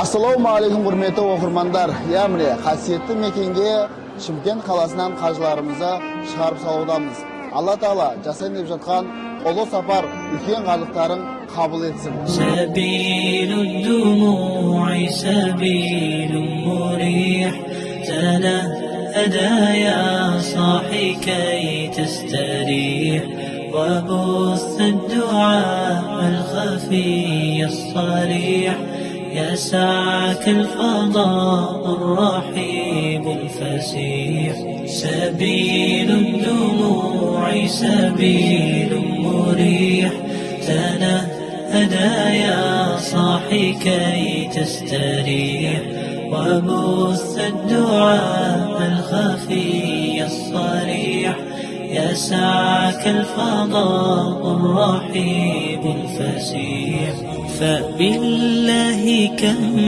Assalomu alaykum hurmatli o'qirmanlar. Ya'ni qasiyatli mekenge Chimkent qalasidan qajlarimizga chiqarib saludamiz. Alloh taolo jasan deb жатқан ұлы сапар үлкен қажылықтарын қабыл етсін. Sabilud dumu'i sabilun murih tanahada ya sahi kay tastarih وبث الدعاء الخفي الصريح يسعك الفضاء الرحيب الفسيح سبيل الدموع سبيل مريح تنهدى يا صاحي كي تستريح وبث الدعاء الخفي الصريح يسعك الفضاء الرحيب الفسيح فبالله كم